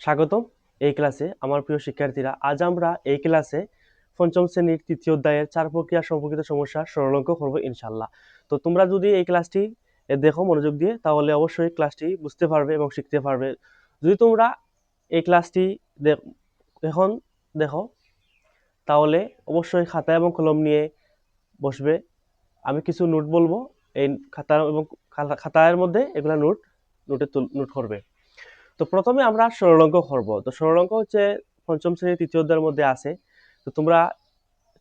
স্বাগতম এই ক্লাসে আমার প্রিয় শিক্ষার্থীরা। আজ আমরা এই ক্লাসে পঞ্চম শ্রেণীর তৃতীয় অধ্যায়ের চার প্রক্রিয়া সম্পর্কিত সমস্যা সরল করব ইনশাআল্লাহ। তো তোমরা যদি এই ক্লাসটি দেখো মনোযোগ দিয়ে, তাহলে অবশ্যই ক্লাসটি বুঝতে পারবে এবং শিখতে পারবে। যদি তোমরা এই ক্লাসটি এখন দেখো, তাহলে অবশ্যই খাতা এবং কলম নিয়ে বসবে। আমি কিছু নোট বলবো, এই খাতা এবং খাতার মধ্যে এগুলা নোট করবে। তো প্রথমে আমরা সরল করব। তো সরল হচ্ছে পঞ্চম শ্রেণীর তৃতীয় অধ্যায়ের মধ্যে আছে। তো তোমরা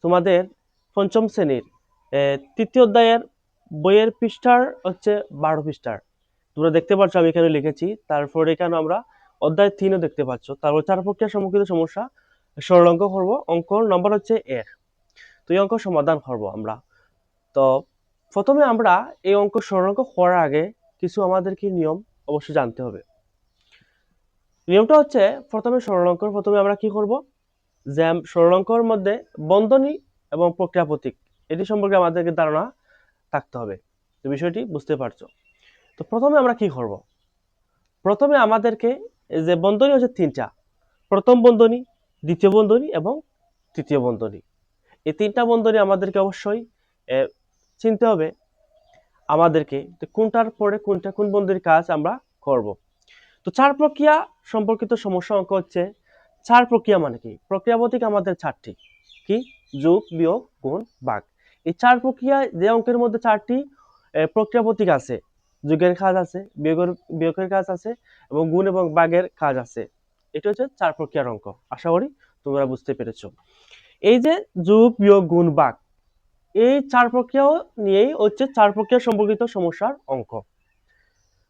তোমাদের পঞ্চম শ্রেণীর তৃতীয় অধ্যায়ের বইয়ের পৃষ্ঠার হচ্ছে 12 পৃষ্ঠার তোমরা দেখতে পাচ্ছ, আমি এখানে লিখেছি। তারপর এখানে আমরা অধ্যায় 3ও দেখতে পাচ্ছ। তারপর চার প্রক্রিয়া সম্মুখীন সমস্যা সরল করব। অঙ্ক নম্বর হচ্ছে 1। তো এই অঙ্ক সমাধান করব আমরা। তো প্রথমে আমরা এই অঙ্ক সরল করার আগে কিছু আমাদেরকে নিয়ম অবশ্যই জানতে হবে। নিয়মটা হচ্ছে, প্রথমে প্রথমে আমরা কি করব, যে সরল মধ্যে বন্ধনী এবং প্রক্রিয়া প্রতীক এটি সম্পর্কে আমাদেরকে ধারণা থাকতে হবে। তো বিষয়টি বুঝতে পারছো। তো প্রথমে আমরা কি করব, প্রথমে আমাদেরকে যে বন্ধনী হচ্ছে 3টা, প্রথম বন্ধনী, দ্বিতীয় বন্ধনী এবং তৃতীয় বন্ধনী। এই 3টা বন্ধনী আমাদেরকে অবশ্যই চিনতে হবে আমাদেরকে, কোনটার পরে কোনটা, কোন বন্ধনীর কাজ আমরা করব। তো চার প্রক্রিয়া সম্পর্কিত সমস্যা অঙ্ক হচ্ছে, চার প্রক্রিয়া মানে কি? প্রক্রিয়া প্রতীক আমাদের 4টি, কি? যোগ, বিয়োগ, গুণ, ভাগ। এই চার প্রক্রিয়া, যে অঙ্কের মধ্যে 4টি প্রক্রিয়া প্রতীক আছে, যোগের কাজ আছে, বিয়োগের কাজ আছে এবং গুণ এবং ভাগের কাজ আছে। এটা হচ্ছে চার প্রক্রিয়ার অঙ্ক। আশা করি তোমরা বুঝতে পেরেছো। এই যে যোগ, বিয়োগ, গুণ, ভাগ, এই চার প্রক্রিয়া নিয়েই হচ্ছে চার প্রক্রিয়া সম্পর্কিত সমস্যার অঙ্ক।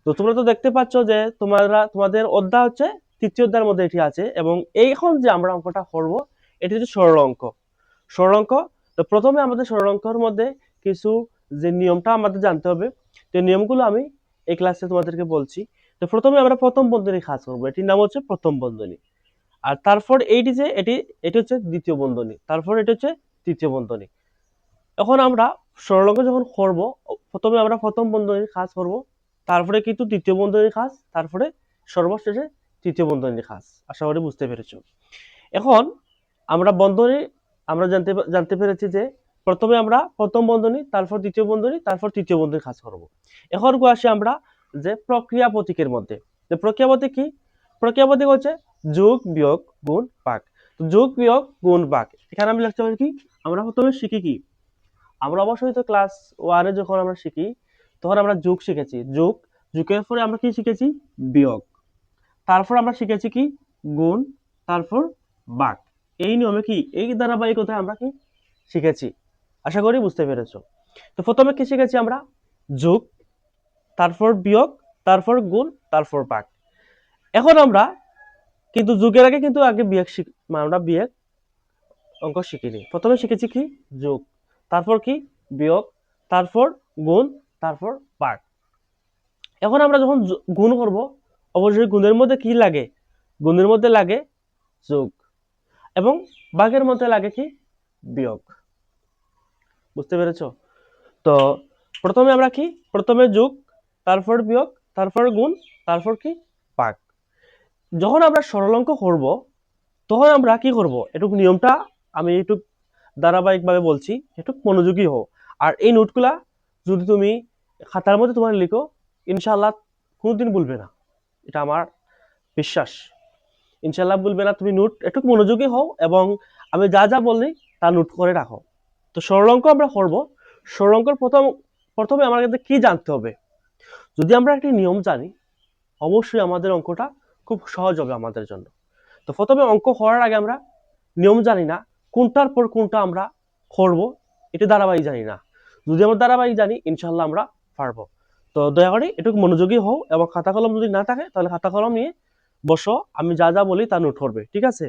তো তোমরা তো দেখতে পাচ্ছ যে তোমাদের অধ্যায় হচ্ছে তৃতীয় অধ্যায়ের মধ্যে এটি আছে, এবং এখন যে আমরা অঙ্কটা করব এটি হচ্ছে সরল অঙ্ক। সরল অঙ্ক। তো প্রথমে আমাদের সরল অঙ্কের মধ্যে কিছু যে নিয়মটা আমাদের জানতে হবে, তো নিয়মগুলো আমি এই ক্লাসে তোমাদেরকে বলছি। তো প্রথমে আমরা প্রথম বন্ধনী কাজ করবো, এটির নাম হচ্ছে প্রথম বন্ধনী। আর তারপর এইটি যে এটি হচ্ছে দ্বিতীয় বন্ধনী, তারপর এটি হচ্ছে তৃতীয় বন্ধনী। এখন আমরা সরল অঙ্ক যখন করব, প্রথমে আমরা প্রথম বন্ধনীর কাজ করব, তারপরে কিন্তু দ্বিতীয় বন্ধনীর কাজ, তারপরে সর্বশেষে তৃতীয় বন্ধনীর কাজ। আশা করি বুঝতে পেরেছো। এখন আমরা বন্ধনী আমরা জানতে পেরেছি যে প্রথমে আমরা প্রথম বন্ধনী, তারপর দ্বিতীয় বন্ধনী, তারপর তৃতীয় বন্ধনীর কাজ করব। এখন আসি আমরা যে প্রক্রিয়া প্রতীকের মধ্যে। যে প্রক্রিয়া প্রতীক কি? প্রক্রিয়া প্রতীক হচ্ছে যোগ, বিয়োগ, গুণ, ভাগ। যোগ, বিয়োগ, গুণ, ভাগ, এখানে আমি লিখতে পারি কি? আমরা প্রথমে শিখি কি? আমরা অবশ্যই তো ক্লাস 1-এ যখন আমরা শিখি, তখন আমরা যোগ শিখেছি। যোগের পরে আমরা কি শিখেছি? বিয়োগ। তারপর আমরা শিখেছি কি? গুণ, তারপর ভাগ। এই নিয়মে কি, এই ধারাবাহিকতায় আমরা কি শিখেছি? আশা করি বুঝতে পেরেছো। তো প্রথমে কি শিখেছি আমরা? যোগ, তারপর বিয়োগ, তারপর গুণ, তারপর ভাগ। এখন আমরা কিন্তু যোগের আগে কিন্তু বিয়োগ আমরা বিয়োগ অঙ্ক শিখিনি। প্রথমে শিখেছি কি? যোগ, তারপর কি? বিয়োগ, তারপর গুণ, তারপর ভাগ। এখন আমরা যখন গুণ করব, অবশ্যই গুণের মধ্যে কি লাগে? গুণের মধ্যে লাগে যোগ, এবং ভাগের মধ্যে লাগে কি? বিয়োগ। বুঝতে পেরেছো? তো প্রথমে আমরা কি? প্রথমে যোগ, তারপর বিয়োগ, তারপর গুণ, তারপর কি? ভাগ। যখন আমরা সরল অঙ্ক করব, তখন আমরা কি করব? এটুকু নিয়মটা আমি একটু ধারাবাহিকভাবে বলছি, একটু মনোযোগী হও। আর এই নোটগুলা যদি তুমি খাতার মধ্যে তোমার লিখো, ইনশাআল্লাহ কোনোদিন ভুলবে না, এটা আমার বিশ্বাস। ইনশাআল্লাহ ভুলবে না। তুমি নোট একটু মনোযোগী হও এবং আমি যা যা বললি তা নোট করে রাখো। তো সরল অঙ্ক আমরা করব। সরল অঙ্কের প্রথমে আমাদের কি জানতে হবে? যদি আমরা একটি নিয়ম জানি, অবশ্যই আমাদের অঙ্কটা খুব সহজ হবে আমাদের জন্য। তো প্রথমে অঙ্ক করার আগে আমরা নিয়ম জানি না, কোনটার পর কোনটা আমরা করব এটা ধারাবাহিক জানি না। যদি আমরা ধারাবাহিক জানি, ইনশাল্লাহ আমরা পারবো। তো দয়া করে একটু মনোযোগী হও, এবং খাতা কলম যদি না থাকে তাহলে খাতা কলম নিয়ে বসো, আমি যা যা বলি তা নোট করবে, ঠিক আছে?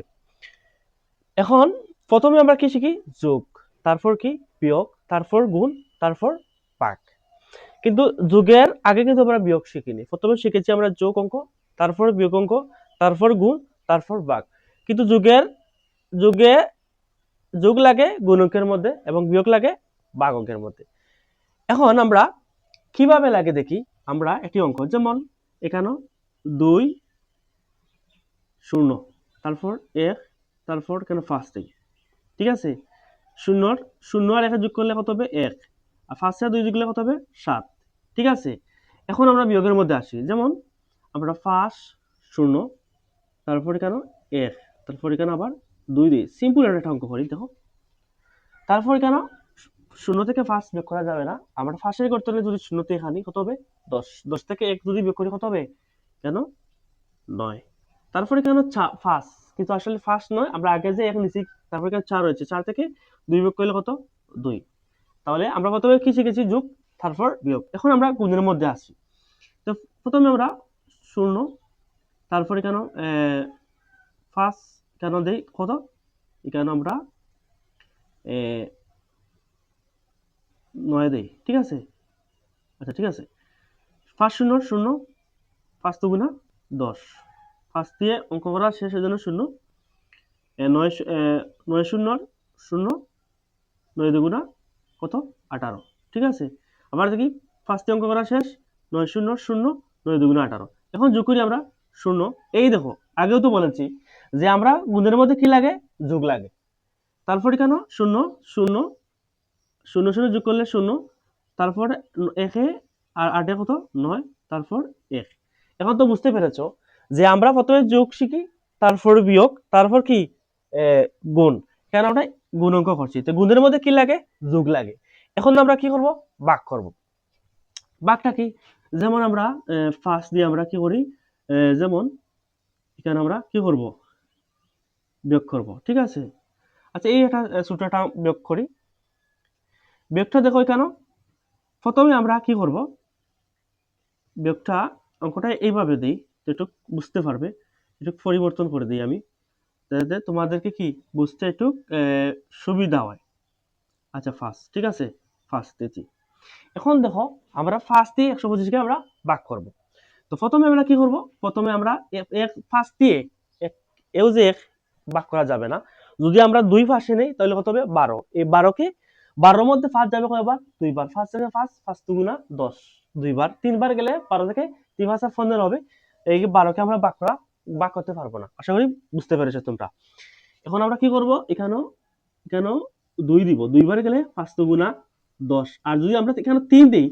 এখন প্রথমে আমরা কি শিখি? যোগ, তারপর কি? বিয়োগ, তারপর গুণ, তারপর ভাগ। কিন্তু যোগের আগে কিন্তু আমরা বিয়োগ শিখিনি। প্রথমে শিখেছি আমরা যোগ অঙ্ক, তারপর বিয়োগ অঙ্ক, তারপর গুণ, তারপর ভাগ। কিন্তু যোগে যোগ লাগে গুণ অঙ্কের মধ্যে এবং বিয়োগ লাগে ভাগ অঙ্কের মধ্যে। এখন আমরা কিভাবে লাগে দেখি। আমরা একটি অঙ্ক, যেমন এখানে 2 শূন্য, তারপর এক, তারপর কেন ফার্স্টেই, ঠিক আছে। শূন্যর শূন্য আর একে যোগ করলে কত হবে এক, আর ফার্স্টে 2 যোগ করলে কত হবে 7, ঠিক আছে। এখন আমরা বিয়োগের মধ্যে আসি, যেমন আমরা ফার্স্ট শূন্য, তারপরে কেন এক, তারপরে কেন আবার 2 দিই, সিম্পল একটা অঙ্ক করি দেখো। তারপরে কেন শূন্য থেকে ফার্স্ট বিয়োগ করা যাবে না, আমরা ফার্স্টে করতে হলে যদি শূন্য থেকে আনি কত হবে 10, 10 থেকে 1 যদি বিয়োগ করি কত হবে কেন 9। তারপরে কেন ফার্স্ট, কিন্তু আসলে ফার্স্ট নয়, আমরা আগে যে এক নিছি, তারপরে কেন 4 হয়েছে, 4 থেকে 2 বিয়োগ করলে কত 2। তাহলে আমরা প্রথমে কি শিখেছি যোগ, তারপর বিয়োগ। এখন আমরা গুণের মধ্যে আসি। তো প্রথমে আমরা শূন্য, তারপরে কেন ফার্স্ট কেন দেই কত, এখানে আমরা 9 দেই, ঠিক আছে। আচ্ছা ঠিক আছে, ফার্স্ট শূন্য শূন্য, ফার্স্ট দুগুণা 10, ফার্স্ট দিয়ে অঙ্ক করা শেষ, এই জন্য শূন্য, 9 শূন্য শূন্য, 9 দুগুণা কত 18, ঠিক আছে। আবার দেখি ফার্স্টে অঙ্ক করা শেষ, 9 শূন্য শূন্য, 9 দুগুণা 18। এখন যোগ করি আমরা শূন্য, এই দেখো আগেও তো বলেছি যে আমরা গুণের মধ্যে কি লাগে যোগ লাগে। তারপরে কেন শূন্য শূন্য, শূন্য শূন্য যোগ করলে শূন্য, তারপর একে আর 8 কত 9, তারপর 1। এখন তো বুঝতে পেরেছো যে আমরা প্রথমে যোগ শিখি, তারপর বিয়োগ, তারপর কি গুণ, কেন আমরা গুণ অঙ্ক করছি, তো গুণের মধ্যে কি লাগে যোগ লাগে। এখন আমরা কি করব ভাগ করব। ভাগটা কি, যেমন আমরা ফার্স্ট দিয়ে আমরা কি করি, যেমন এখানে আমরা কি করব বিয়োগ করব, ঠিক আছে। আচ্ছা এই একটা ছোট একটা বিয়োগ করি। বিয়োগটা দেখো কেন, প্রথমে আমরা কি করব, বিয়োগটা অঙ্কটা এইভাবে দিই, একটু বুঝতে পারবে, একটু পরিবর্তন করে দিই আমি, যাতে তোমাদেরকে কি বুঝতে একটু সুবিধা হয়। আচ্ছা ফার্স্ট, ঠিক আছে, ফার্স্ট দিচ্ছি। এখন দেখো আমরা ফার্স্ট দিয়ে 125কে আমরা ভাগ করব। তো প্রথমে আমরা কি করব, প্রথমে আমরা এক ফার্স্ট দিয়ে এও যে এক ভাগ করা যাবে না, যদি আমরা 2 পাশে নেই তাহলে কত হবে 12, এই 12কে 12 মধ্যে ফার্স্ট যাবে কয়বার 2 বার, ফার্স্ট থেকে ফার্স্ট দুগুণা 10, 2 বার, 3 বার গেলে 12 থেকে 3 5 15 হবে। এই 12কে আমরা ভাগ করতে পারবো না, আশা করি বুঝতে পেরেছো তোমরা। এখন আমরা কি করব, এখানেও 2 দিব, 2 বার গেলে 5 দুগুণা 10, আর যদি আমরা এখানে 3 দেই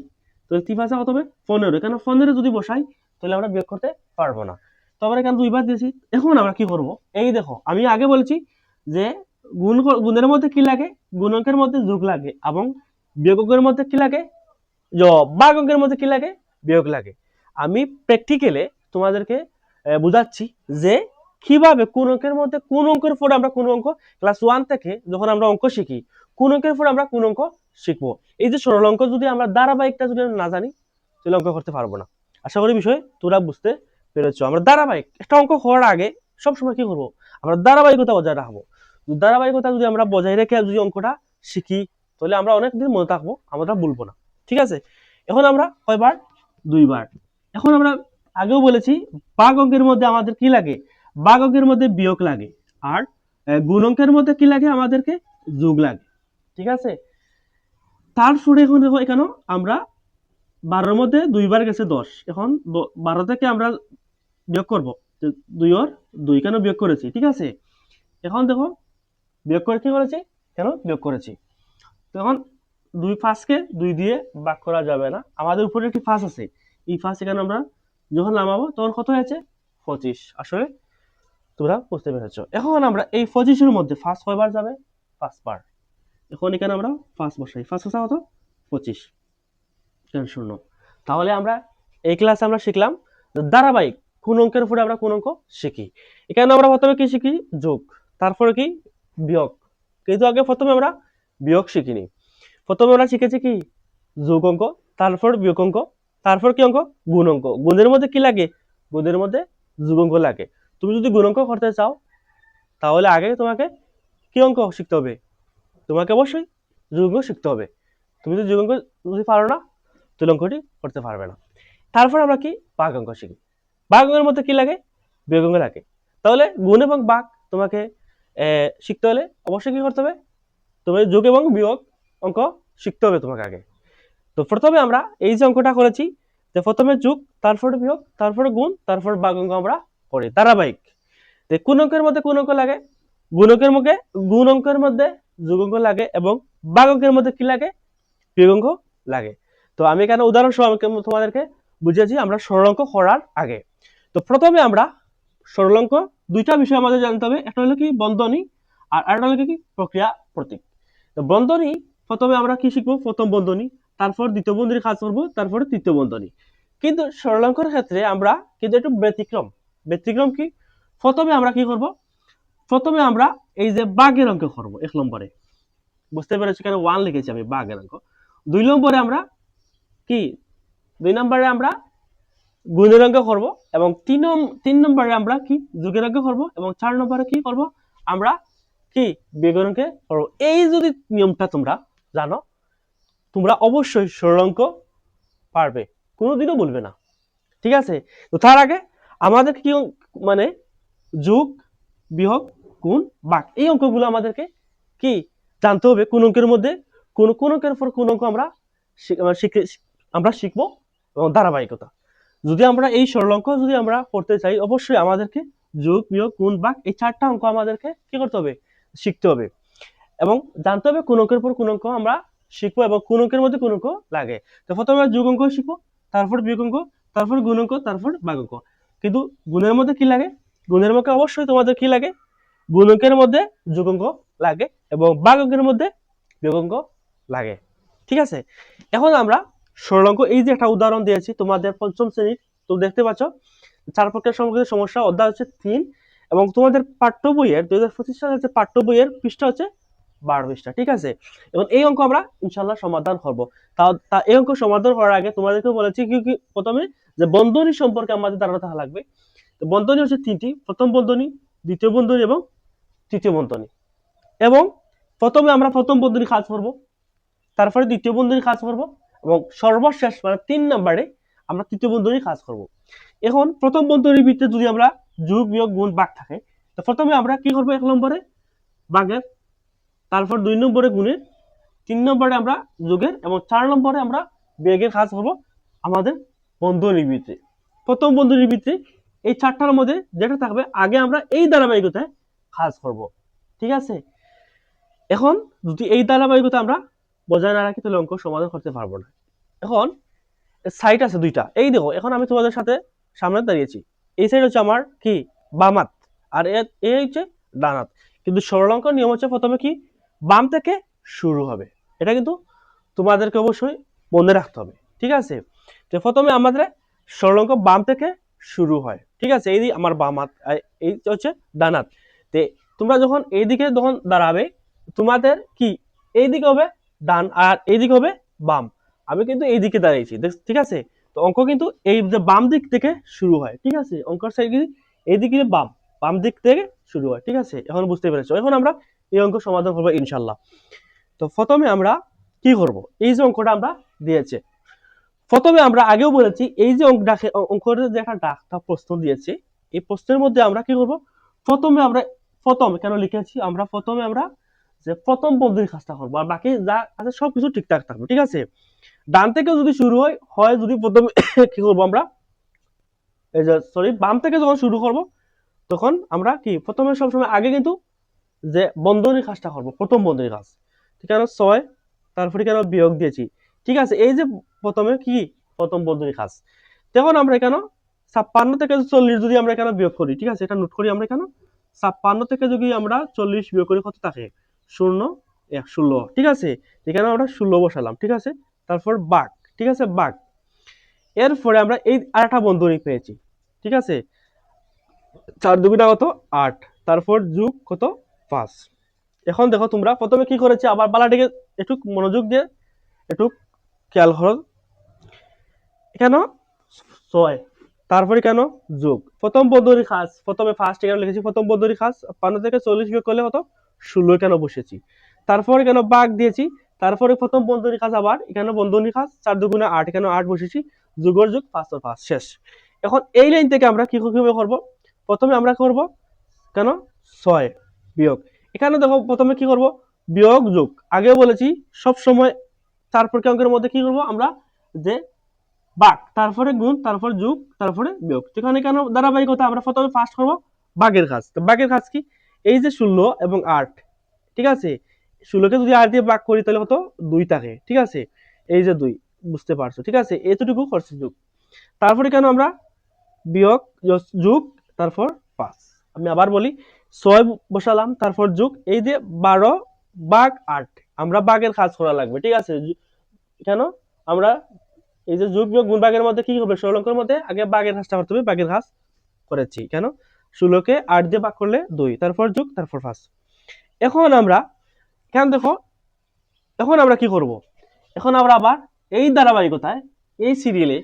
তাহলে 3 5 কত হবে 15, এখানে 15 যদি বসাই তাহলে আমরা বিয়োগ করতে পারবো না। তো আমরা এখানে 2 বার দিয়েছি। এখন আমরা কি করব, এই দেখো আমি আগে বলেছি যে গুণের মধ্যে কি লাগে, গুণকের মধ্যে যোগ লাগে, এবং বিয়োগের মধ্যে কি লাগে, ভাগ অঙ্কের মধ্যে কি লাগে বিয়োগ লাগে। আমি প্র্যাকটিক্যালে তোমাদেরকে বুঝাচ্ছি যে কিভাবে কোন অঙ্কের মধ্যে কোন অঙ্কের পরে আমরা কোন অঙ্ক, ক্লাস 1 থেকে যখন আমরা অঙ্ক শিখি কোন অঙ্কের পরে আমরা কোন অঙ্ক শিখবো। এই যে সরল অঙ্ক যদি আমরা ধারাবাহিকটা যদি না জানি তাহলে অঙ্ক করতে পারবো না। আশা করি বিষয় তোমরা বুঝতে পেরেছো। আমরা ধারাবাহিক একটা অঙ্ক করার আগে সবসময় কি করবো, আমরা ধারাবাহিকতা বজায় রাখবো। ধারাবাহিকতা যদি আমরা বজায় রেখে যদি অঙ্কটা শিখি তাহলে আমরা অনেকদিন মনে থাকবো, আমরা ভুলবো না, ঠিক আছে। এখন আমরা কয়বার 2 বার। এখন আমরা আগেও বলেছি ভাগ অঙ্কের মধ্যে আমাদের কি লাগে, ভাগ অঙ্কের মধ্যে বিয়োগ লাগে, আর গুণ অঙ্কের মধ্যে কি লাগে আমাদেরকে যোগ লাগে, ঠিক আছে। তারপরে এখন দেখো এখানে আমরা 12 মধ্যে 2 বার গেছে 10, এখন 12 থেকে আমরা বিয়োগ করব, 2 আর 2 কেন বিয়োগ করেছি, ঠিক আছে। এখন দেখো বিয়োগ করে কি করেছি, কেন বিয়োগ করেছি। তখন 2 ফার্স্টকে 2 দিয়ে ভাগ করা যাবে না, আমাদের উপরে একটি ফার্স্ট আছে, এই ফার্স্ট এখানে আমরা যখন নামাবো তখন কত হয়েছে 25। আসলে তোমরা বুঝতে পেরেছো। এখন আমরা এই 25 এর মধ্যে ফার্স্ট কয়বার যাবে 5 বার। এখন এখানে আমরা ফার্স্ট বসাই, ফার্স্ট হচ্ছে কত 25, এখানে শূন্য। তাহলে আমরা এই ক্লাসে আমরা শিখলাম ধারাবাহিক কোন অঙ্কের উপরে আমরা কোন অঙ্ক শিখি। এখানে আমরা প্রথমে কি শিখি যোগ, তারপরে কি বিয়োগ, কিন্তু আগে প্রথমে আমরা বিয়োগ শিখিনি। প্রথমে আমরা শিখেছি কি যোগ অঙ্ক, তারপর বিয়োগ অঙ্ক, তারপর কি অঙ্ক গুণ অঙ্ক। গুণের মধ্যে কি লাগে, গুণের মধ্যে যোগ অঙ্ক লাগে। তুমি যদি গুণ অঙ্ক করতে চাও তাহলে আগে তোমাকে কি অঙ্ক শিখতে হবে, তোমাকে অবশ্যই যোগ অঙ্ক শিখতে হবে। তুমি যদি যোগ অঙ্ক যদি পারো না তাহলে অঙ্কটি করতে পারবে না। তারপর আমরা কি ভাগ অঙ্ক শিখি, ভাগ অঙ্কের মধ্যে কি লাগে বিয়োগ অঙ্ক লাগে। তাহলে গুণ এবং ভাগ তোমাকে শিখতে হলে অবশ্যই কি করতে হবে, তোমার যোগ এবং বিয়োগ অঙ্ক শিখতে হবে তোমাকে আগে। তো প্রথমে আমরা এই যে অঙ্কটা করেছি, যে প্রথমে যোগ, তারপরে বিয়োগ, তারপরে গুণ, তারপর ভাগ অঙ্ক আমরা করি ধারাবাহিক। তো কোন অঙ্কের মধ্যে কোন অঙ্ক লাগে, গুণ অঙ্কের মধ্যে যোগ অঙ্ক লাগে, এবং ভাগ অঙ্কের মধ্যে কি লাগে, বিয়োগ অঙ্ক লাগে। তো আমি এখানে উদাহরণসহ তোমাদেরকে বুঝিয়েছি আমরা সরল অঙ্ক করার আগে। তো প্রথমে আমরা সরল অঙ্ক দুইটা বিষয় আমাদের জানতে হবে, একটা হলো কি বন্ধনী, আর আরেকটা হলো কি প্রক্রিয়া প্রতীক। তো বন্ধনী প্রথমে আমরা কি শিখবো, প্রথম বন্ধনী, তারপর দ্বিতীয় বন্ধনী কাজ করবো, তারপরে তৃতীয় বন্ধনী। কিন্তু সরল অঙ্কের ক্ষেত্রে আমরা কিন্তু একটু ব্যতিক্রম কি, প্রথমে আমরা কি করব, প্রথমে আমরা এই যে বাঘের অঙ্ক করবো 1 নম্বরে, বুঝতে পেরেছি, কেন 1 লিখেছি আমি বাঘের অঙ্ক। 2 নম্বরে আমরা কি, 2 নম্বরে আমরা গুণের অঙ্ক করব, এবং 3 নম্বরে আমরা কি যোগের অঙ্ক করব, এবং 4 নম্বরে কি করব, আমরা কি বিয়োগের অঙ্ক করব। এই যদি নিয়মটা তোমরা জানো, তোমরা অবশ্যই সরল অঙ্ক পারবে, কোনোদিনও বলবে না, ঠিক আছে। তো তার আগে আমাদের কি মানে যোগ, বিয়োগ, গুণ, ভাগ, এই অঙ্কগুলো আমাদেরকে কি জানতে হবে। কোন অঙ্কের মধ্যে কোন অঙ্কের পর কোন অঙ্ক আমরা শিখবো, এবং ধারাবাহিকতা। যদি আমরা এই সরল অঙ্ক যদি আমরা করতে চাই, অবশ্যই আমাদেরকে যোগ, বিয়োগ, গুণ, ভাগ এই 4টা অঙ্ক আমাদেরকে কি করতে হবে, শিখতে হবে, এবং জানতে হবে কোন অঙ্কের পর কোন অঙ্ক আমরা শিখবো, এবং কোন অঙ্কের মধ্যে কোন অঙ্ক লাগে। তো প্রথমে আমরা যোগ অঙ্ক শিখবো, তারপর বিয়োগ অঙ্ক, তারপর গুণ অঙ্ক, তারপর ভাগ অঙ্ক। কিন্তু গুণের মধ্যে কি লাগে, গুণের মধ্যে অবশ্যই তোমাদের কি লাগে, গুণ অঙ্কের মধ্যে যোগ অঙ্ক লাগে, এবং ভাগ অঙ্কের মধ্যে বিয়োগ অঙ্ক লাগে, ঠিক আছে। এখন আমরা সরল অঙ্ক, এই যে একটা উদাহরণ দিয়েছি তোমাদের পঞ্চম শ্রেণীর, তো দেখতে পাচ্ছ 4 প্রকার সম্পর্কিত সমস্যা, অধ্যায় হচ্ছে 3, এবং তোমাদের পাঠ্য বইয়ের 2025 সালের যে পাঠ্য বইয়ের পৃষ্ঠা হচ্ছে 12 পৃষ্ঠা, ঠিক আছে। এবং এই অঙ্ক আমরা ইনশাআল্লাহ সমাধান করব। তা এই অঙ্ক সমাধান করার আগে তোমাদেরকে বলেছি কি প্রথমে যে বন্ধনী সম্পর্কে আমাদের ধারণা থাকা লাগবে। তো বন্ধনী হচ্ছে 3টি, প্রথম বন্ধনী, দ্বিতীয় বন্ধনী এবং তৃতীয় বন্ধনী। এবং প্রথমে আমরা প্রথম বন্ধনী কাজ করব, তারপরে দ্বিতীয় বন্ধনী কাজ করব, এবং সর্বশেষ মানে 3 নম্বরে আমরা তৃতীয় বন্ধনী কাজ করব। এখন প্রথম বন্ধনীর ভিতরে যদি আমরা যোগ, বিয়োগ, গুণ, ভাগ থাকে, তো প্রথমে আমরা কি করব, 1 নম্বরে ভাগের, তারপর 2 নম্বরে গুণের, 3 নম্বরে আমরা যোগের, এবং 4 নম্বরে আমরা বিয়োগের কাজ করব আমাদের বন্ধনীর ভিতরে। প্রথম বন্ধনীর ভিতরে এই 4টার মধ্যে যেটা থাকবে আগে আমরা এই ধারাবাহিকতায় কাজ করব, ঠিক আছে। এখন যদি এই ধারাবাহিকতা আমরা বজায় না রাখি, তাহলে অঙ্ক সমাধান করতে পারবো না। এখন সাইড আছে দুইটা, এই দেখো, এখন আমি তোমাদের সাথে সামনে দাঁড়িয়েছি, এই সাইড হচ্ছে আমার কি বাম হাত, আর এই হচ্ছে ডান হাত। কিন্তু সরল অঙ্কের নিয়ম হচ্ছে প্রথমে কি বাম থেকে শুরু হবে, এটা কিন্তু তোমাদেরকে অবশ্যই মনে রাখতে হবে, ঠিক আছে। তো প্রথমে আমাদের সরল অঙ্ক বাম থেকে শুরু হয়, ঠিক আছে। এই আমার বাম হাত, এই হচ্ছে ডান হাত। তো তোমরা যখন এইদিকে যখন দাঁড়াবে, তোমাদের কি এইদিকে হবে ডান, আর এইদিকে হবে বাম। আমি কিন্তু এইদিকে দাঁড়িয়েছি, ঠিক আছে। তো অঙ্ক কিন্তু এই যে বাম দিক থেকে শুরু হয়, ঠিক আছে। অঙ্কের সাইড এইদিকে বাম দিক থেকে শুরু হয়, ঠিক আছে। এখন বুঝতে পেরেছো। এখন আমরা এই অঙ্ক সমাধান করবো ইনশাল্লাহ। তো প্রথমে আমরা কি করব, এই যে অঙ্কটা আমরা দিয়েছে, প্রথমে আমরা আগেও বলেছি এই যে অঙ্কের যে একটা ডাকটা প্রশ্ন দিয়েছে, এই প্রশ্নের মধ্যে আমরা কি করব, প্রথম কেন লিখেছি আমরা, প্রথমে আমরা যে প্রথম বন্ধনীর কাজটা করবো, আর বাকি যা আছে সবকিছু ঠিকঠাক থাকবে, ঠিক আছে। ডান থেকে যদি শুরু হয় যদি প্রথমে কি করবো আমরা, এই যে সরি বাম থেকে যখন শুরু করব, তখন আমরা কি প্রথমে সবসময় আগে কিন্তু যে বন্ধনীর কাজটা করবো, প্রথম বন্ধনীর কাজ, ঠিক আছে। 6, তারপরে কেন বিয়োগ দিয়েছি, ঠিক আছে। এই যে প্রথমে কি প্রথম বন্ধনীর কাজ, তখন আমরা এখানে 56 থেকে 40 যদি আমরা এখানে বিয়োগ করি, ঠিক আছে, এটা নোট করি আমরা এখানে 56 থেকে যদি আমরা 40 বিয়োগ করি, কত থাকে 0, 1, 16, ঠিক আছে। এখানে আমরা 16 বসালাম, ঠিক আছে। তারপর ভাগ, ঠিক আছে, ভাগ। এরপরে আমরা এই আরেকটা বন্ধনী পেয়েছি, ঠিক আছে, 4 দুগুণা কত 8, তারপর যোগ কত 5। এখন দেখো তোমরা প্রথমে কি করেছে, আবার বালাটিকে একটু মনোযোগ দিয়ে একটু খেয়াল করো, কেন 6, তারপরে কেন যোগ, প্রথম বন্ধনীর কাজ, প্রথমে ফার্স্ট এখানে লিখেছি প্রথম বন্ধনীর কাজ, 56 থেকে 40 বিয়োগ করলে কত 16 কেন বসেছি, তারপরে কেন ভাগ দিয়েছি, তারপরে প্রথম বন্ধনীর কাজ, আবার এখানে বন্ধনীর কাজ 4 দুগুণা 8, এখানে 8 বসেছি, যোগের যোগ 5 আর 5 শেষ। এখন এই লাইন থেকে আমরা কি করব, প্রথমে আমরা করব কেন 6 বিয়োগ, এখানে দেখো প্রথমে কি করব বিয়োগ যোগ, আগে বলেছি সব সময় 4 প্রকার অঙ্কের মধ্যে কি করব আমরা, যে ভাগ, তারপরে গুণ, তারপর যোগ, তারপরে বিয়োগ। এখানে কেন ধারাবাহিকতা, আমরা প্রথমে ফার্স্ট করব ভাগের কাজ। তো ভাগের কাজ কি? এই যে 16 এবং 8, ঠিক আছে, 16কে যদি 8 দিয়ে ভাগ করি তাহলে কত? 2 থাকে, ঠিক আছে, এই যে 2, বুঝতে পারছো, ঠিক আছে, এতটুকু করছি যোগ। তারপরে কেন আমরা বিয়োগ যোগ, তারপর 5। আমি আবার বলি, 6 বসালাম, তারপর যোগ, এই যে 12 ভাগ 8, আমরা ভাগের কাজ করা লাগবে, ঠিক আছে। কেন? আমরা এই যে যোগ বিয়োগ গুণ ভাগের মধ্যে কি হবে? সরলঙ্কের মধ্যে আগে ভাগের কাজটা করতে হবে, ভাগের কাজ করেছি। কেন? 16কে 8 দিয়ে ভাগ করলে 2, তারপর যোগ, তারপর 5। এখন আমরা, কেন দেখো, এখন আমরা কি করব? এখন আমরা আবার এই ধারাবাহিকতায়, এই সিরিয়ালে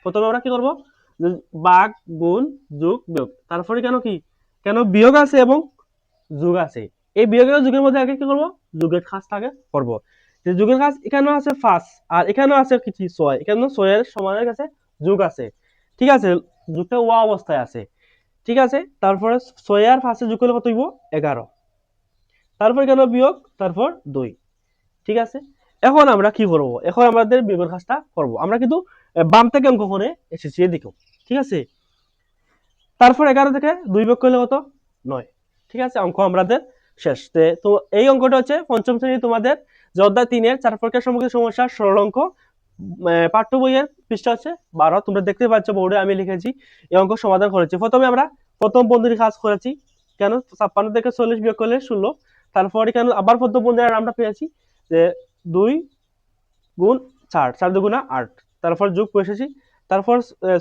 প্রথমে আমরা কি করব? ভাগ, গুণ, যোগ, বিয়োগ, তারপরে কেন কি? কেন বিয়োগ আছে এবং যোগ আছে। এই বিয়োগ এবং যোগের মধ্যে আগে কি করব? যোগের কাজটাকে করব। যে যোগের কাজ এখানেও আছে 5, আর এখানেও আছে কিছু 6, এখানে 6 এর সমানের কাছে যোগ আছে, ঠিক আছে, যোগটা ওয়া অবস্থায় আছে, ঠিক আছে। তারপরে 6 আর 5 যোগ করলে কত হইব? 11। তারপর কেন বিয়োগ, তারপর 2, ঠিক আছে। এখন আমরা কি করব? এখন আমাদের বিয়োগের কাজটা করব। আমরা কিন্তু বাম থেকে অঙ্ক করে এসেছি এদিকে, ঠিক আছে। তারপর 11 থেকে 2 বিয়োগ করলে কত? 9, ঠিক আছে, অঙ্ক আমাদের শেষ। তো এই অঙ্কটা হচ্ছে পঞ্চম শ্রেণী তোমাদের যে অধ্যায় 3-এর 4 প্রকার সম্মুখীন সমস্যা সরল অঙ্ক, পাঠ্য বইয়ের পৃষ্ঠা হচ্ছে 12। তোমরা দেখতে পাচ্ছ বোর্ডে আমি লিখেছি, এই অঙ্ক সমাধান করেছি। প্রথমে আমরা প্রথম বন্ধনীর কাজ করেছি। কেন? 56 থেকে 40 বিয়োগ করলে 16। তারপরে কেন আবার প্রথম বন্ধনীর আমরা পেয়েছি যে 2 গুণ 4, 4 দুগুণা 8, তারপর যোগ করে এসেছি। তারপর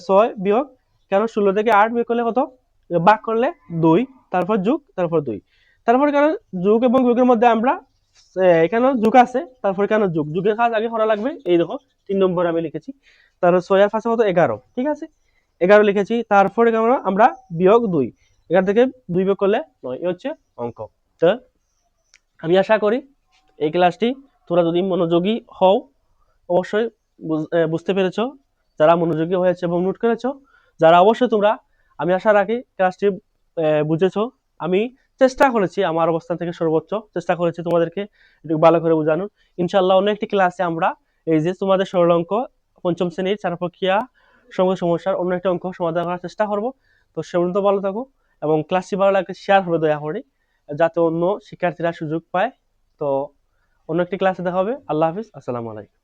6 বিয়োগ, কেন 16 থেকে 8 বিয়োগ করলে কত? ভাগ করলে 2, তারপর যোগ, তারপর 2। তারপর কেন যোগ এবং বিয়োগের মধ্যে আমরা এখানে যোগ আছে, তারপর কেন যোগ, যোগের কাজ আগে করা লাগবে, এই দেখো 3 নম্বর আমি লিখেছি। তারপর 6 আর 5 কত? 11, ঠিক আছে, 11 লিখেছি। তারপরে আমরা বিয়োগ 2, 11 থেকে 2 বিয়োগ করলে 9, এই হচ্ছে অঙ্ক। তো আমি আশা করি এই ক্লাসটি তোমরা যদি মনোযোগী হও অবশ্যই বুঝতে পেরেছো, যারা মনোযোগী হয়েছে এবং নোট করেছো, যারা অবশ্যই তোমরা, আমি আশা রাখি ক্লাসটি বুঝেছো। আমি চেষ্টা করেছি আমার অবস্থান থেকে সর্বোচ্চ চেষ্টা করেছি তোমাদেরকে একটু ভালো করে বোঝানোর। ইনশাল্লাহ অন্য একটি ক্লাসে আমরা এই যে তোমাদের সরল অঙ্ক পঞ্চম শ্রেণীর 4 প্রক্রিয়া সঙ্গে সমস্যার অন্য একটা অঙ্ক সমাধান করার চেষ্টা করব। তো সে পর্যন্ত ভালো থাকো এবং ক্লাসটি ভালো লাগলে শেয়ার হবে দয়া করে, যাতে অন্য শিক্ষার্থীরা সুযোগ পায়। তো অন্য একটি ক্লাসে দেখা হবে। আল্লাহ হাফিজ, আসসালামু আলাইকুম।